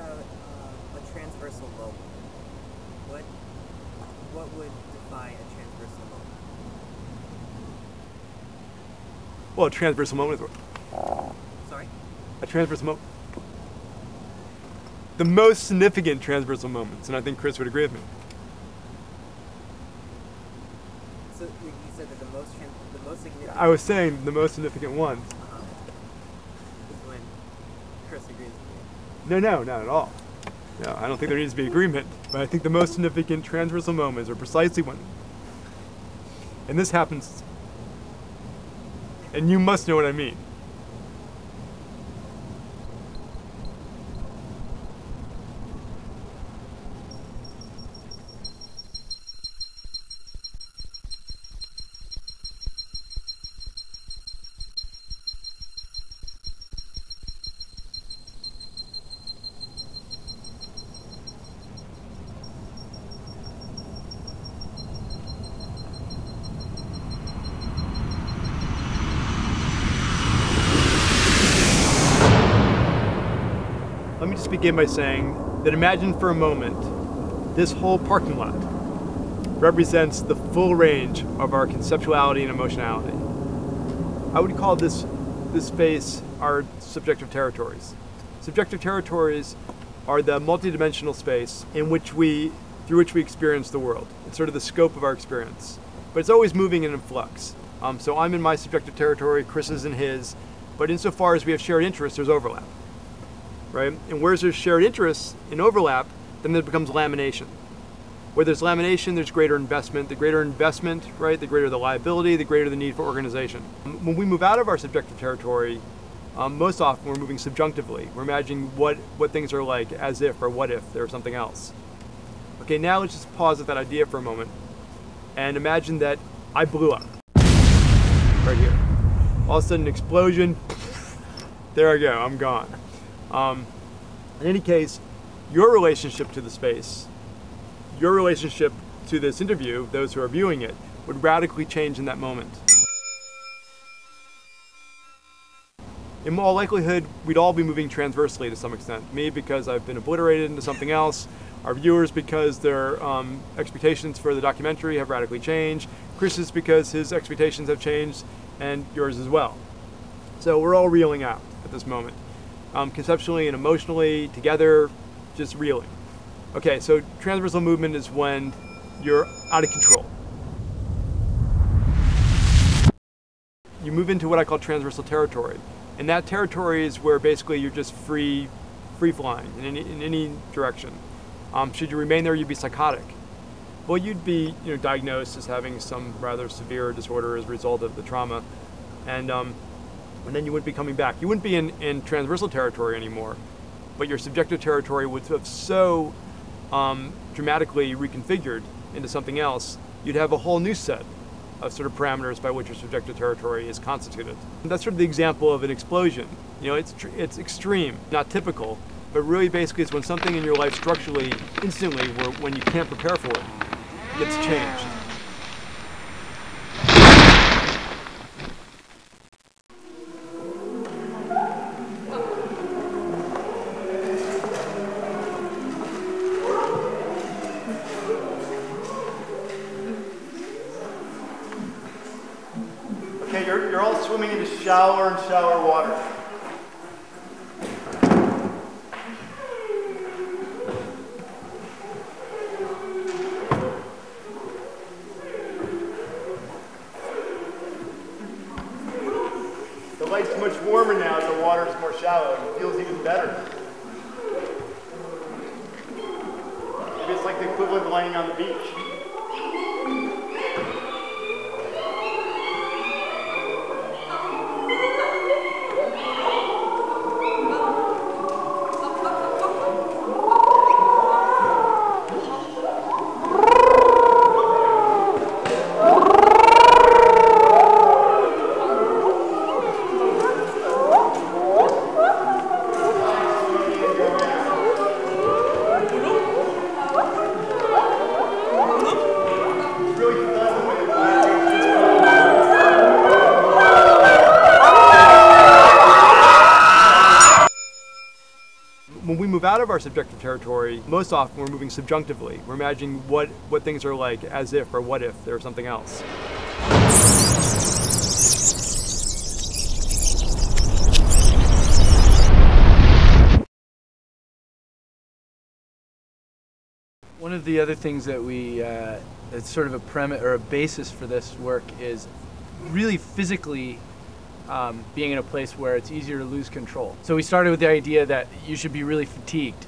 about a transversal moment? What would define a transversal moment? Well, a transversal moment is Sorry? a transversal moment. The most significant transversal moments, and I think Chris would agree with me. So you said that the most significant. I was saying the most significant ones. Is when Chris agrees with me. No, not at all. No, I don't think there needs to be agreement, but I think the most significant transversal moments are precisely when, and this happens, and you must know what I mean. Let me just begin by saying that imagine for a moment this whole parking lot represents the full range of our conceptuality and emotionality. I would call this space our subjective territories. Subjective territories are the multidimensional space through which we experience the world. It's sort of the scope of our experience, but it's always moving and in flux. So I'm in my subjective territory, Chris is in his, but insofar as we have shared interests, there's overlap. Right? And where there's shared interests in overlap, then there becomes lamination. Where there's lamination, there's greater investment. The greater investment, right, the greater the liability, the greater the need for organization. When we move out of our subjective territory, most often we're moving subjunctively. We're imagining what things are like as if or what if there's something else. Okay, now let's just pause at that idea for a moment and imagine that I blew up right here. All of a sudden, explosion, there I go, I'm gone. In any case, your relationship to the space, your relationship to this interview, those who are viewing it, would radically change in that moment. In all likelihood, we'd all be moving transversely to some extent. Me because I've been obliterated into something else, our viewers because their expectations for the documentary have radically changed, Chris's because his expectations have changed, and yours as well. So we're all reeling out at this moment. Conceptually and emotionally, together, just reeling. Okay, so transversal movement is when you're out of control. You move into what I call transversal territory. And that territory is where basically you're just free flying in any direction. Should you remain there, you'd be psychotic. Well, you'd be diagnosed as having some rather severe disorder as a result of the trauma. And then you wouldn't be coming back. You wouldn't be in transversal territory anymore, but your subjective territory would have so dramatically reconfigured into something else, you'd have a whole new set of sort of parameters by which your subjective territory is constituted. And that's sort of the example of an explosion. It's extreme, not typical, but really basically it's when something in your life structurally, instantly, when you can't prepare for it, gets changed. Okay, you're all swimming into shallower and shallower water. The light's much warmer now as the water is more shallow. It feels even better. Maybe it's like the equivalent of laying on the beach. move out of our subjective territory, most often we're moving subjunctively. We're imagining what things are like as if, or what if there was something else. One of the other things that that's sort of a premise or a basis for this work is really physically being in a place where it's easier to lose control. So we started with the idea that you should be really fatigued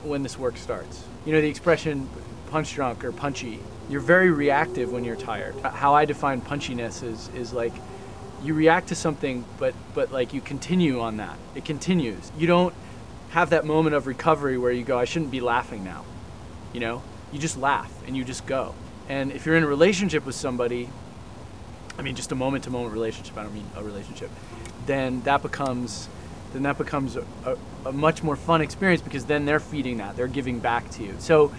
when this work starts. You know, the expression punch drunk or punchy. You're very reactive when you're tired. How I define punchiness is like you react to something, but like you continue on that. It continues. You don't have that moment of recovery where you go, I shouldn't be laughing now. You know, you just laugh and you just go. And if you're in a relationship with somebody, I mean, just a moment-to-moment relationship, I don't mean a relationship, then that becomes a much more fun experience, because then they're feeding that, they're giving back to you. So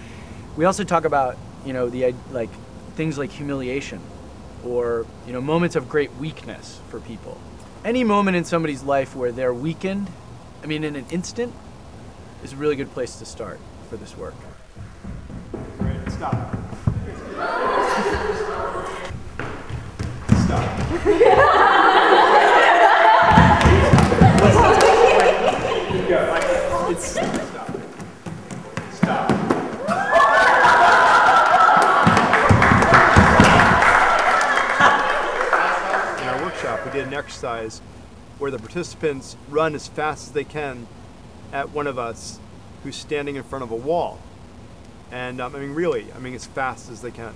we also talk about, you know, like things like humiliation, or, you know, moments of great weakness for people. Any moment in somebody's life where they're weakened, I mean, in an instant, is a really good place to start for this work. Great, stop. Stop. It's stop. Stop. In our workshop, we did an exercise where the participants run as fast as they can at one of us who's standing in front of a wall. And I mean, really, as fast as they can,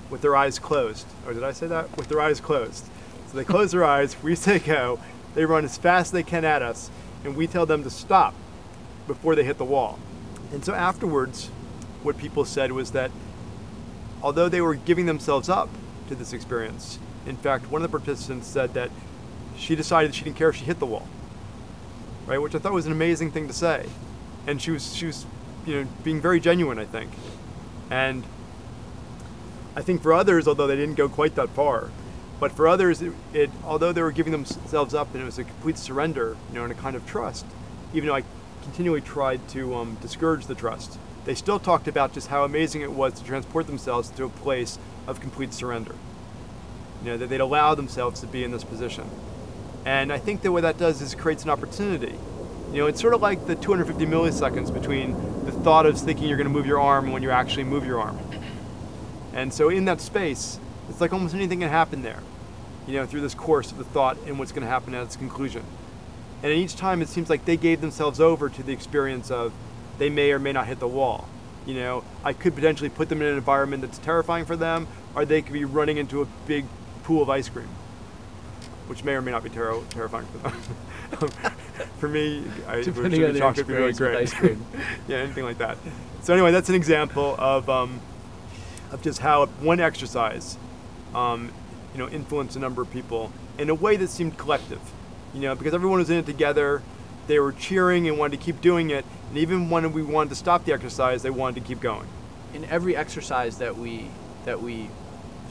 with their eyes closed. Or did I say that? With their eyes closed. So they close their eyes, we say go, they run as fast as they can at us, and we tell them to stop before they hit the wall. And so afterwards, what people said was that although they were giving themselves up to this experience, in fact, one of the participants said that she decided she didn't care if she hit the wall, right? Which I thought was an amazing thing to say. And she was, you know, being very genuine, I think. And I think for others, although they didn't go quite that far, but for others, although they were giving themselves up and it was a complete surrender, you know, and a kind of trust, even though I continually tried to discourage the trust, they still talked about just how amazing it was to transport themselves to a place of complete surrender. You know, that they'd allow themselves to be in this position. And I think that what that does is creates an opportunity. You know, it's sort of like the 250 milliseconds between the thought of thinking you're going to move your arm and when you actually move your arm. And so in that space, it's like almost anything can happen there, you know, through this course of the thought and what's going to happen at its conclusion. And each time it seems like they gave themselves over to the experience of they may or may not hit the wall. You know, I could potentially put them in an environment that's terrifying for them, or they could be running into a big pool of ice cream, which may or may not be terrifying for them. For me, depending on the chocolate would be really great. Ice cream. Yeah, anything like that. So anyway, that's an example of just how one exercise, you know, influenced a number of people in a way that seemed collective. You know, because everyone was in it together, they were cheering and wanted to keep doing it, and even when we wanted to stop the exercise, they wanted to keep going. In every exercise that we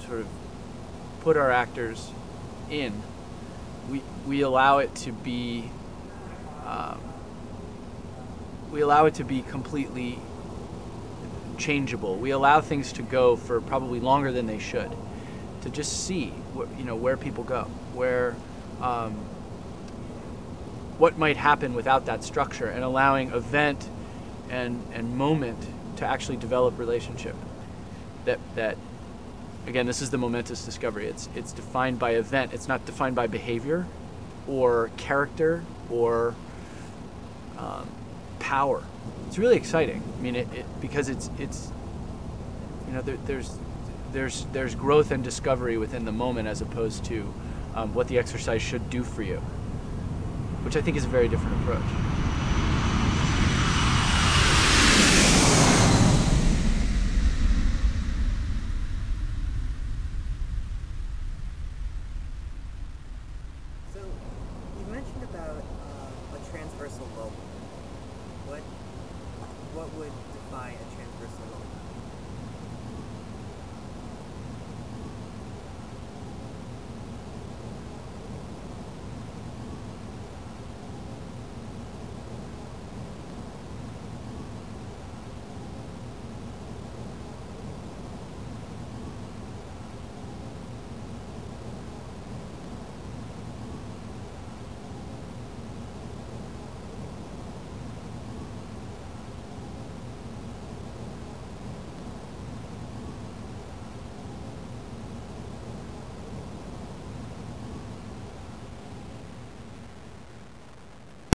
sort of put our actors in, we allow it to be completely changeable. We allow things to go for probably longer than they should, to just see where people go, where what might happen without that structure, and allowing event and moment to actually develop relationship. That again, this is the momentous discovery. It's defined by event. It's not defined by behavior or character or power. It's really exciting. I mean, because it's you know, there's growth and discovery within the moment, as opposed to what the exercise should do for you, which I think is a very different approach. So, you mentioned about a transversal moment. What would define a transversal moment?